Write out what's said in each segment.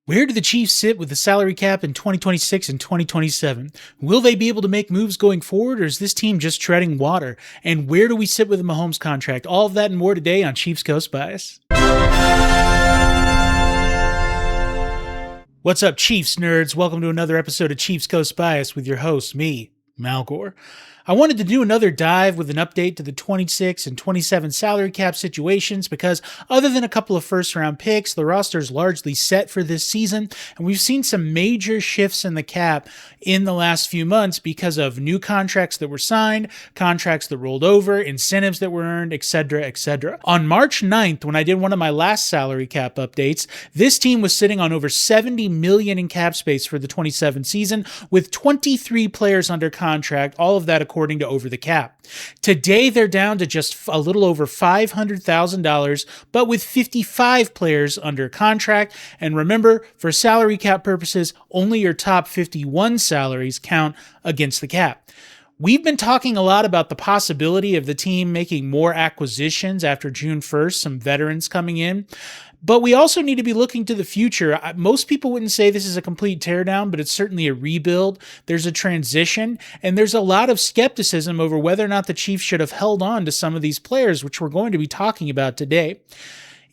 Where do the Chiefs sit with the salary cap in 2026 and 2027? Will they be able to make moves going forward, or is this team just treading water? And where do we sit with the Mahomes contract? All of that and more today on Chiefs Coast Bias. What's up, Chiefs nerds? Welcome to another episode of Chiefs Coast Bias with your host, me, Malgore. I wanted to do another dive with an update to the 26 and 27 salary cap situations because other than a couple of first-round picks, the roster is largely set for this season, and we've seen some major shifts in the cap in the last few months because of new contracts that were signed, contracts that rolled over, incentives that were earned, etc., etc. On March 9th, when I did one of my last salary cap updates, this team was sitting on over $70 million in cap space for the 27 season, with 23 players under contract, all of that according to Over the Cap. Today, they're down to just a little over $500,000, but with 55 players under contract. And remember, for salary cap purposes, only your top 51 salaries count against the cap. We've been talking a lot about the possibility of the team making more acquisitions after June 1st, some veterans coming in. But we also need to be looking to the future. Most people wouldn't say this is a complete teardown, but it's certainly a rebuild. There's a transition, and there's a lot of skepticism over whether or not the Chiefs should have held on to some of these players, which we're going to be talking about today.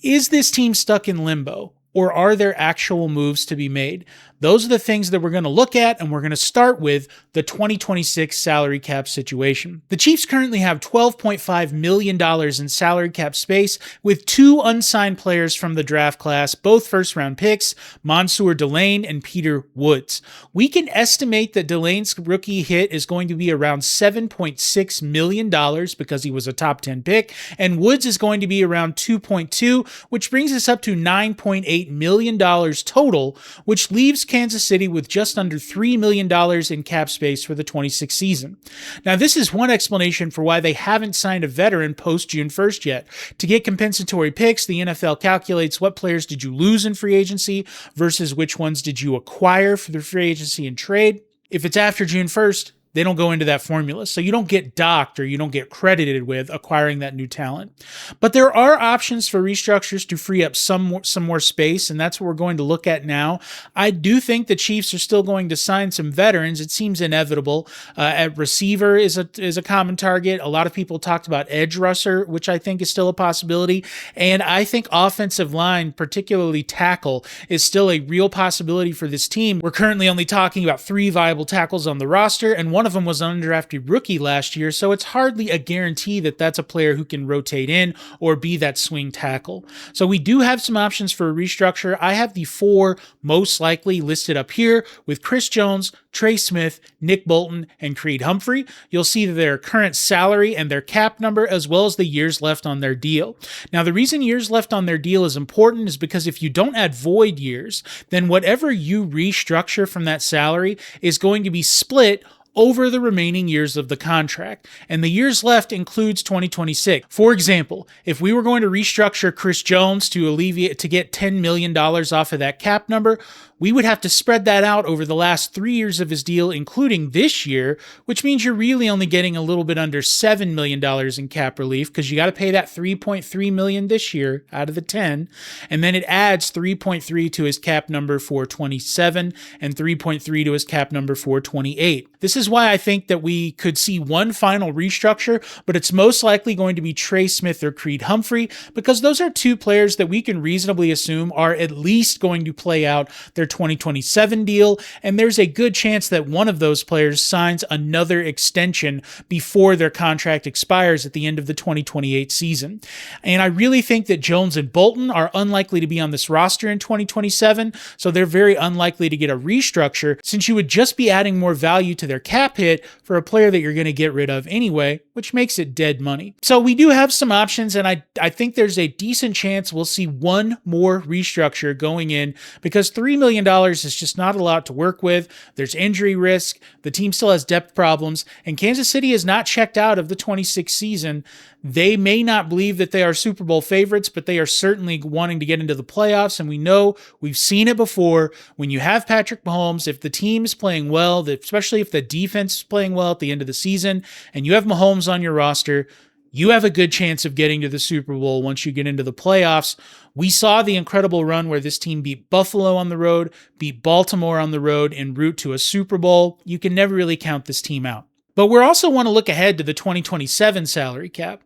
Is this team stuck in limbo, or are there actual moves to be made? Those are the things that we're going to look at, and we're going to start with the 2026 salary cap situation. The Chiefs currently have $12.5 million in salary cap space with two unsigned players from the draft class, both first-round picks, Mansour Delane and Peter Woods. We can estimate that Delane's rookie hit is going to be around $7.6 million because he was a top 10 pick, and Woods is going to be around 2.2, which brings us up to $9.8 million total, which leaves Kansas City with just under $3 million in cap space for the 26 season. Now, this is one explanation for why they haven't signed a veteran post June 1st yet. To get compensatory picks, the NFL calculates what players did you lose in free agency versus which ones did you acquire for the free agency and trade. If it's after June 1st, they don't go into that formula. So you don't get docked or you don't get credited with acquiring that new talent. But there are options for restructures to free up some more space, and that's what we're going to look at now. I do think the Chiefs are still going to sign some veterans. It seems inevitable. At receiver is a common target. A lot of people talked about edge rusher, which I think is still a possibility. And I think offensive line, particularly tackle, is still a real possibility for this team. We're currently only talking about 3 viable tackles on the roster, and one of them was an undrafted rookie last year, so it's hardly a guarantee that that's a player who can rotate in or be that swing tackle. So we do have some options for a restructure. I have the 4 most likely listed up here with Chris Jones, Trey Smith, Nick Bolton, and Creed Humphrey. You'll see their current salary and their cap number, as well as the years left on their deal. Now, the reason years left on their deal is important is because if you don't add void years, then whatever you restructure from that salary is going to be split over the remaining years of the contract, and the years left includes 2026. For example, if we were going to restructure Chris Jones to get $10 million off of that cap number, we would have to spread that out over the last 3 years of his deal, including this year, which means you're really only getting a little bit under $7 million in cap relief because you got to pay that $3.3 million this year out of the 10, and then it adds $3.3 to his cap number for 27 and $3.3 to his cap number for 28. This is why I think that we could see one final restructure, but it's most likely going to be Trey Smith or Creed Humphrey because those are 2 players that we can reasonably assume are at least going to play out their 2027 deal, and there's a good chance that one of those players signs another extension before their contract expires at the end of the 2028 season. And I really think that Jones and Bolton are unlikely to be on this roster in 2027, so they're very unlikely to get a restructure since you would just be adding more value to their cap hit for a player that you're going to get rid of anyway, which makes it dead money. So we do have some options, and I think there's a decent chance we'll see one more restructure going in because $3 million is just not a lot to work with. There's injury risk. The team still has depth problems, and Kansas City is not checked out of the 26th season. They may not believe that they are Super Bowl favorites, but they are certainly wanting to get into the playoffs, and we know we've seen it before. When you have Patrick Mahomes, if the team is playing well, especially if the defense is playing well at the end of the season, and you have Mahomes on your roster, you have a good chance of getting to the Super Bowl once you get into the playoffs. We saw the incredible run where this team beat Buffalo on the road, beat Baltimore on the road en route to a Super Bowl. You can never really count this team out. But we also want to look ahead to the 2027 salary cap.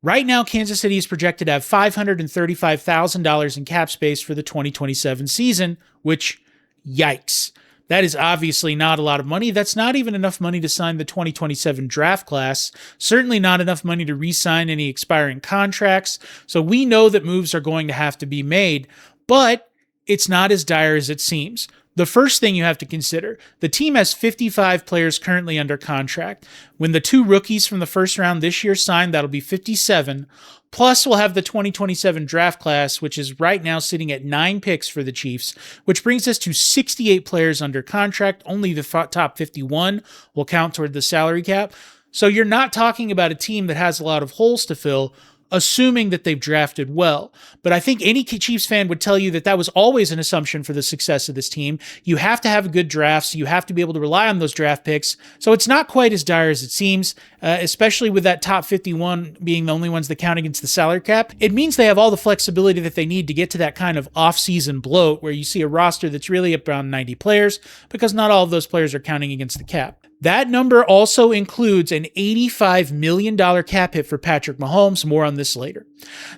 Right now, Kansas City is projected to have $535,000 in cap space for the 2027 season, which, yikes. That is obviously not a lot of money. That's not even enough money to sign the 2027 draft class. Certainly not enough money to re-sign any expiring contracts. So we know that moves are going to have to be made, but it's not as dire as it seems. The first thing you have to consider, the team has 55 players currently under contract. When the 2 rookies from the first round this year sign, that'll be 57. Plus, we'll have the 2027 draft class, which is right now sitting at 9 picks for the Chiefs, which brings us to 68 players under contract. Only the top 51 will count toward the salary cap. So you're not talking about a team that has a lot of holes to fill, assuming that they've drafted well. But I think any Chiefs fan would tell you that that was always an assumption for the success of this team. You have to have good drafts. You have to be able to rely on those draft picks. So it's not quite as dire as it seems, especially with that top 51 being the only ones that count against the salary cap. It means they have all the flexibility that they need to get to that kind of off-season bloat where you see a roster that's really around 90 players because not all of those players are counting against the cap. That number also includes an $85 million cap hit for Patrick Mahomes. More on this later.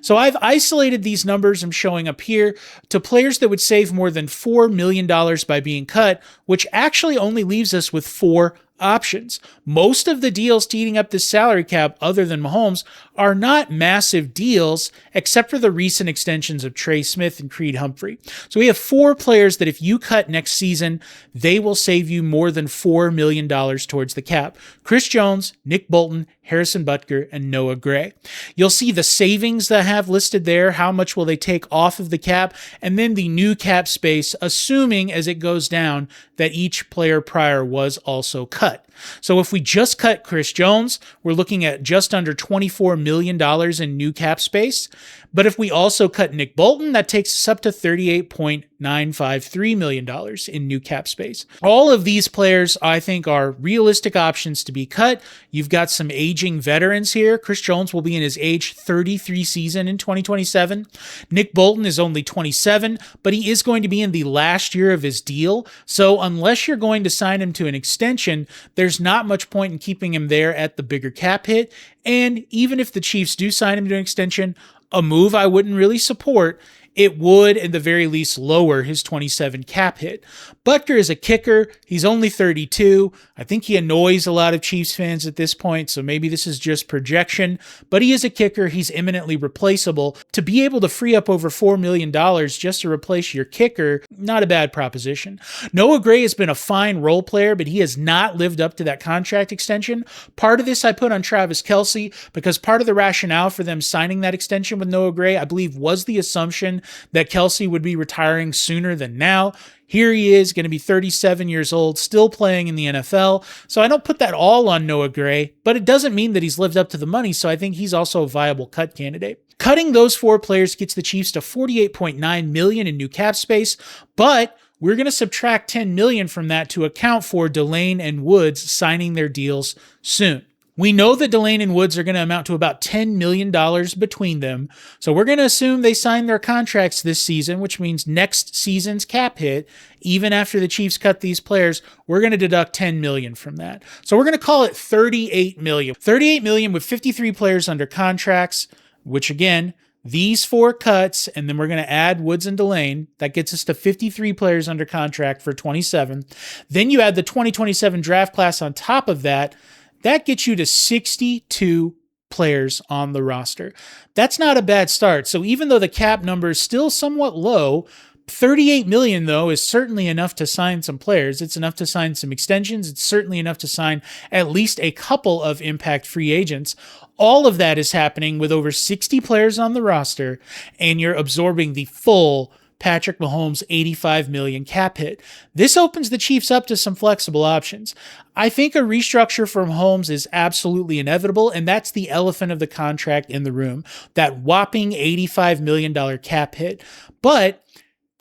So I've isolated these numbers I'm showing up here to players that would save more than $4 million by being cut, which actually only leaves us with 4 options. Most of the deals to eating up this salary cap, other than Mahomes, are not massive deals, except for the recent extensions of Trey Smith and Creed Humphrey. So we have 4 players that if you cut next season, they will save you more than $4 million towards the cap. Chris Jones, Nick Bolton, Harrison Butker, and Noah Gray. You'll see the savings that I have listed there, how much will they take off of the cap, and then the new cap space, assuming as it goes down that each player prior was also cut. So if we just cut Chris Jones, we're looking at just under $24 million in new cap space. But if we also cut Nick Bolton, that takes us up to $38.953 million in new cap space. All of these players, I think, are realistic options to be cut. You've got some aging veterans here. Chris Jones will be in his age 33 season in 2027. Nick Bolton is only 27, but he is going to be in the last year of his deal. So unless you're going to sign him to an extension, there's not much point in keeping him there at the bigger cap hit. And even if the Chiefs do sign him to an extension, a move I wouldn't really support, it would, at the very least, lower his 27 cap hit. Butker is a kicker. He's only 32. I think he annoys a lot of Chiefs fans at this point, so maybe this is just projection. But he is a kicker. He's eminently replaceable. To be able to free up over $4 million just to replace your kicker, not a bad proposition. Noah Gray has been a fine role player, but he has not lived up to that contract extension. Part of this I put on Travis Kelce, because part of the rationale for them signing that extension with Noah Gray, I believe, was the assumption that Kelce would be retiring sooner than now. Here he is, going to be 37 years old, still playing in the NFL. So I don't put that all on Noah Gray, but it doesn't mean that he's lived up to the money, so I think he's also a viable cut candidate. Cutting those 4 players gets the Chiefs to $48.9 million in new cap space, but we're going to subtract $10 million from that to account for Delane and Woods signing their deals soon. We know that Delane and Woods are going to amount to about $10 million between them, so we're going to assume they sign their contracts this season, which means next season's cap hit, even after the Chiefs cut these players, we're going to deduct $10 million from that. So we're going to call it $38 million. $38 million with 53 players under contracts, which again, these 4 cuts, and then we're going to add Woods and Delane. That gets us to 53 players under contract for 27. Then you add the 2027 draft class on top of that. That gets you to 62 players on the roster. That's not a bad start. So even though the cap number is still somewhat low, $38 million, though, is certainly enough to sign some players. It's enough to sign some extensions. It's certainly enough to sign at least a couple of impact free agents. All of that is happening with over 60 players on the roster, and you're absorbing the full Patrick Mahomes' $85 million cap hit. This opens the Chiefs up to some flexible options. I think a restructure for Mahomes is absolutely inevitable, and that's the elephant of the contract in the room, that whopping $85 million cap hit. But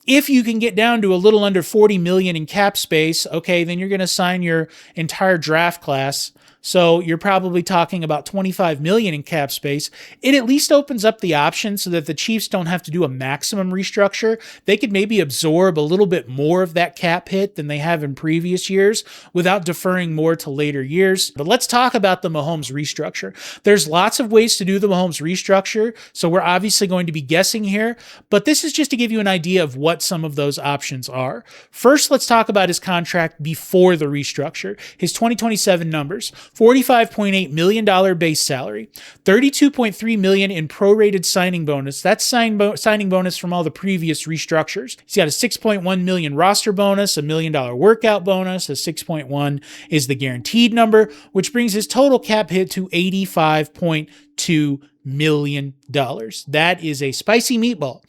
if you can get down to a little under $40 million in cap space, okay, then you're going to sign your entire draft class. So you're probably talking about $25 million in cap space. It at least opens up the option so that the Chiefs don't have to do a maximum restructure. They could maybe absorb a little bit more of that cap hit than they have in previous years without deferring more to later years. But let's talk about the Mahomes restructure. There's lots of ways to do the Mahomes restructure, so we're obviously going to be guessing here, but this is just to give you an idea of what some of those options are. First, let's talk about his contract before the restructure. His 2027 numbers: $45.8 million base salary, $32.3 million in prorated signing bonus. That's signing bonus from all the previous restructures. He's got a $6.1 million roster bonus, $1 million workout bonus. A 6.1 is the guaranteed number, which brings his total cap hit to $85.2 million. That is a spicy meatball.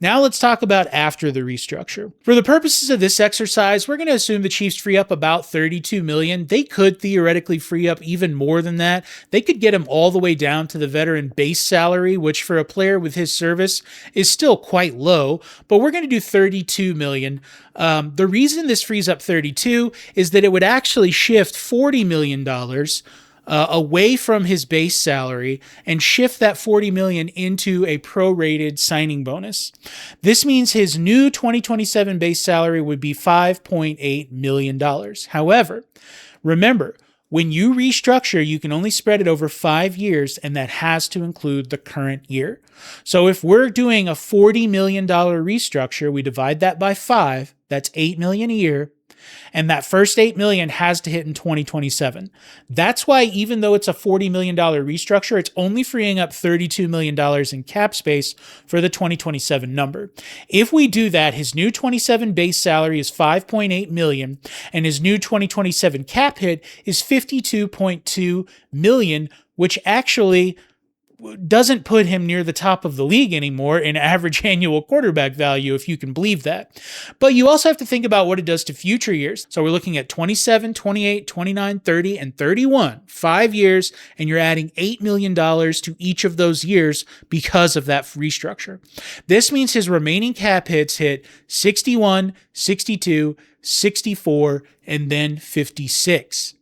Now let's talk about after the restructure. For the purposes of this exercise, we're going to assume the Chiefs free up about $32 million. They could theoretically free up even more than that. They could get him all the way down to the veteran base salary, which for a player with his service is still quite low, but we're going to do $32 million. The reason this frees up 32 is that it would actually shift $40 million away from his base salary and shift that $40 million into a prorated signing bonus. This means his new 2027 base salary would be $5.8 million. However, remember, when you restructure, you can only spread it over 5 years, and that has to include the current year. So if we're doing a $40 million restructure, we divide that by 5, that's $8 million a year. And that first $8 million has to hit in 2027. That's why even though it's a $40 million restructure, it's only freeing up $32 million in cap space for the 2027 number. If we do that, his new 27 base salary is $5.8 million, and his new 2027 cap hit is $52.2 million, which actually doesn't put him near the top of the league anymore in average annual quarterback value, if you can believe that. But you also have to think about what it does to future years. So we're looking at 27, 28, 29, 30, and 31, 5 years, and you're adding $8 million to each of those years because of that restructure. This means his remaining cap hits hit 61, 62, 64, and then 56.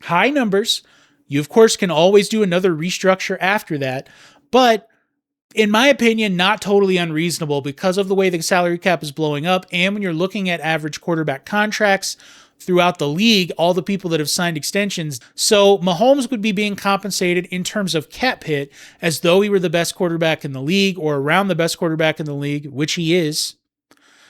High numbers. You, of course, can always do another restructure after that, but in my opinion, not totally unreasonable because of the way the salary cap is blowing up. And when you're looking at average quarterback contracts throughout the league, all the people that have signed extensions. So Mahomes would be being compensated in terms of cap hit as though he were the best quarterback in the league or around the best quarterback in the league, which he is.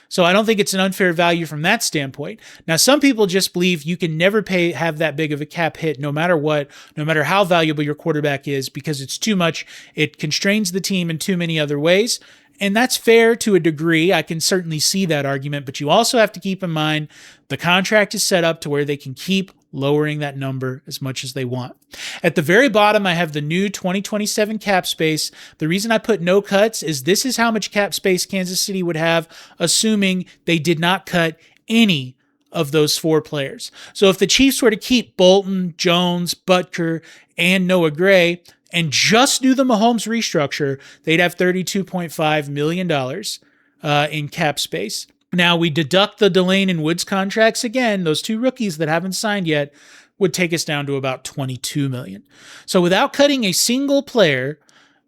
So I don't think it's an unfair value from that standpoint. Now, some people just believe you can never have that big of a cap hit no matter what, no matter how valuable your quarterback is, because it's too much. It constrains the team in too many other ways. And that's fair to a degree. I can certainly see that argument, but you also have to keep in mind the contract is set up to where they can keep lowering that number as much as they want. At the very bottom, I have the new 2027 cap space. The reason I put no cuts is this is how much cap space Kansas City would have, assuming they did not cut any of those 4 players. So if the Chiefs were to keep Bolton, Jones, Butker, and Noah Gray, and just do the Mahomes restructure, they'd have $32.5 million in cap space. Now, we deduct the Delane and Woods contracts again, those 2 rookies that haven't signed yet, would take us down to about $22 million. So without cutting a single player,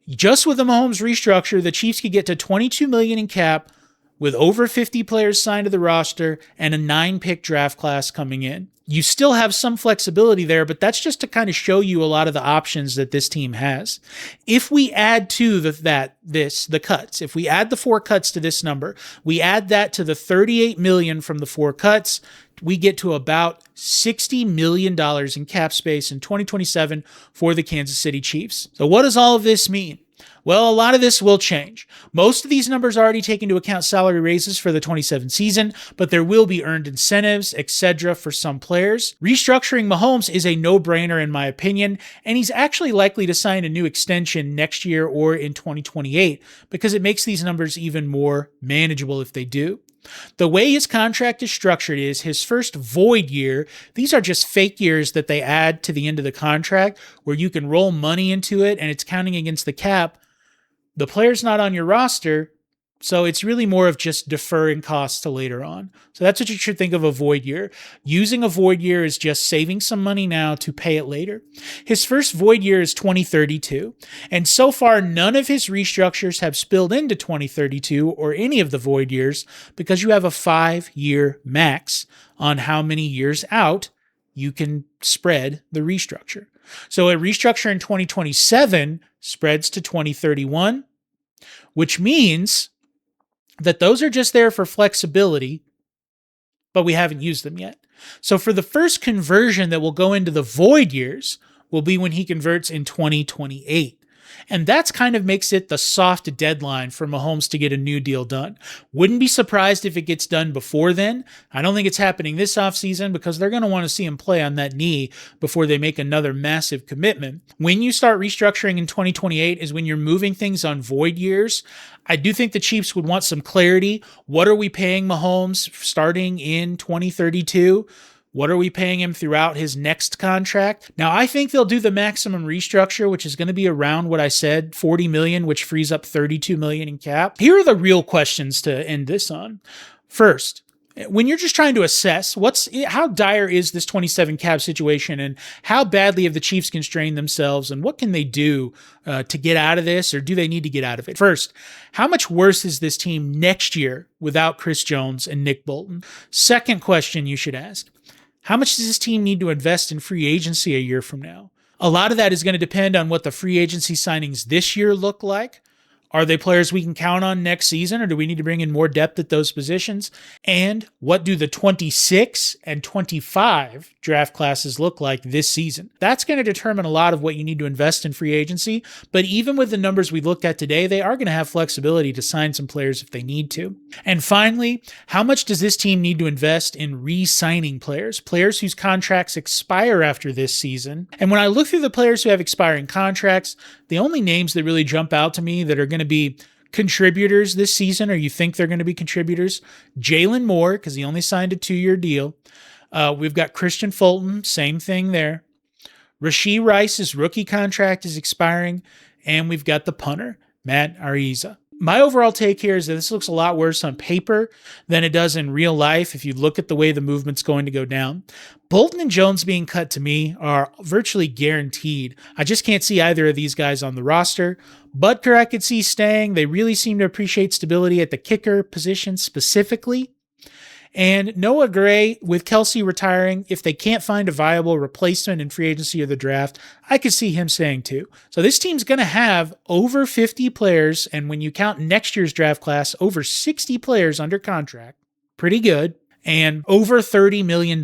just with the Mahomes restructure, the Chiefs could get to $22 million in cap with over 50 players signed to the roster and a 9-pick draft class coming in. You still have some flexibility there, but that's just to kind of show you a lot of the options that this team has. If we add to the cuts, if we add the 4 cuts to this number, we add that to the $38 million from the 4 cuts, we get to about $60 million in cap space in 2027 for the Kansas City Chiefs. So what does all of this mean? Well, a lot of this will change. Most of these numbers already take into account salary raises for the 27 season, but there will be earned incentives, etc. for some players. Restructuring Mahomes is a no-brainer in my opinion, and he's actually likely to sign a new extension next year or in 2028 because it makes these numbers even more manageable if they do. The way his contract is structured is his first void year. These are just fake years that they add to the end of the contract where you can roll money into it and it's counting against the cap. The player's not on your roster. So it's really more of just deferring costs to later on. So that's what you should think of a void year. Using a void year is just saving some money now to pay it later. His first void year is 2032. And so far, none of his restructures have spilled into 2032 or any of the void years because you have a 5-year max on how many years out you can spread the restructure. So a restructure in 2027 spreads to 2031, which means that those are just there for flexibility, but we haven't used them yet. So for the first conversion that will go into the void years will be when he converts in 2028. And that's kind of makes it the soft deadline for Mahomes to get a new deal done. Wouldn't be surprised if it gets done before then. I don't think it's happening this offseason because they're going to want to see him play on that knee before they make another massive commitment. When you start restructuring in 2028 is when you're moving things on void years. I do think the Chiefs would want some clarity. What are we paying Mahomes starting in 2032? What are we paying him throughout his next contract? Now, I think they'll do the maximum restructure, which is going to be around what I said, $40 million, which frees up $32 million in cap. Here are the real questions to end this on. First, when you're just trying to assess how dire is this 27 cap situation and how badly have the Chiefs constrained themselves and what can they do to get out of this, or do they need to get out of it? First, how much worse is this team next year without Chris Jones and Nick Bolton? Second question you should ask, how much does this team need to invest in free agency a year from now? A lot of that is going to depend on what the free agency signings this year look like. Are they players we can count on next season, or do we need to bring in more depth at those positions? And what do the 26 and 25 draft classes look like this season? That's going to determine a lot of what you need to invest in free agency. But even with the numbers we looked at today, they are going to have flexibility to sign some players if they need to. And finally, how much does this team need to invest in re-signing players whose contracts expire after this season? And when I look through the players who have expiring contracts, the only names that really jump out to me that are going to be contributors this season, or you think they're going to be contributors, Jalen Moore, because he only signed a 2-year deal. We've got Christian Fulton, same thing there. Rashee Rice's rookie contract is expiring, and we've got the punter, Matt Ariza. My overall take here is that this looks a lot worse on paper than it does in real life if you look at the way the movement's going to go down. Bolton and Jones being cut to me are virtually guaranteed. I just can't see either of these guys on the roster. Butker I could see staying. They really seem to appreciate stability at the kicker position specifically. And Noah Gray, with Kelsey retiring, if they can't find a viable replacement in free agency or the draft, I could see him staying too. So this team's going to have over 50 players, and when you count next year's draft class, over 60 players under contract. Pretty good. And over $30 million,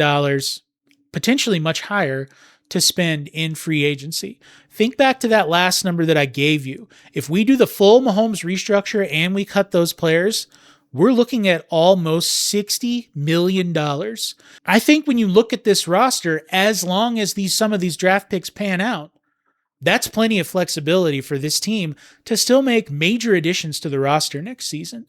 potentially much higher, to spend in free agency. Think back to that last number that I gave you. If we do the full Mahomes restructure and we cut those players, we're looking at almost $60 million. I think when you look at this roster, as long as some of these draft picks pan out, that's plenty of flexibility for this team to still make major additions to the roster next season.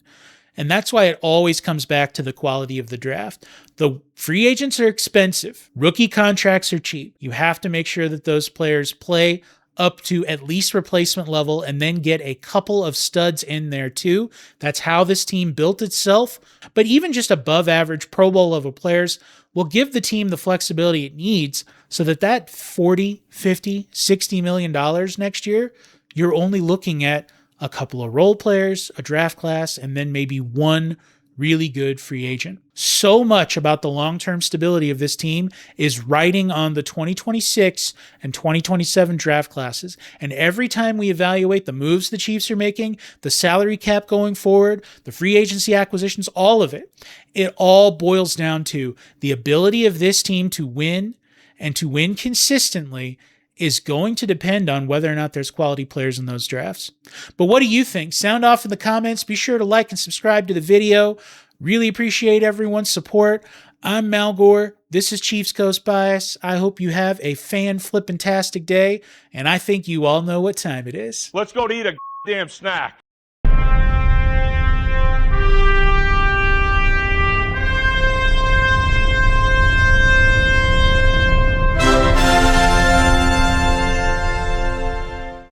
And that's why it always comes back to the quality of the draft. The free agents are expensive. Rookie contracts are cheap. You have to make sure that those players play up to at least replacement level and then get a couple of studs in there too. That's how this team built itself. But even just above average Pro Bowl level players will give the team the flexibility it needs so that 40, 50, $60 million next year, you're only looking at a couple of role players, a draft class, and then maybe one really good free agent. So much about the long-term stability of this team is riding on the 2026 and 2027 draft classes. And every time we evaluate the moves the Chiefs are making, the salary cap going forward, the free agency acquisitions, all of it, it all boils down to the ability of this team to win, and to win consistently is going to depend on whether or not there's quality players in those drafts. But what do you think? Sound off in the comments. Be sure to like and subscribe to the video. Really appreciate everyone's support. I'm Malgore. This is Chiefs Coast Bias. I hope you have a fan-flippin-tastic day, and I think you all know what time it is. Let's go to eat a damn snack.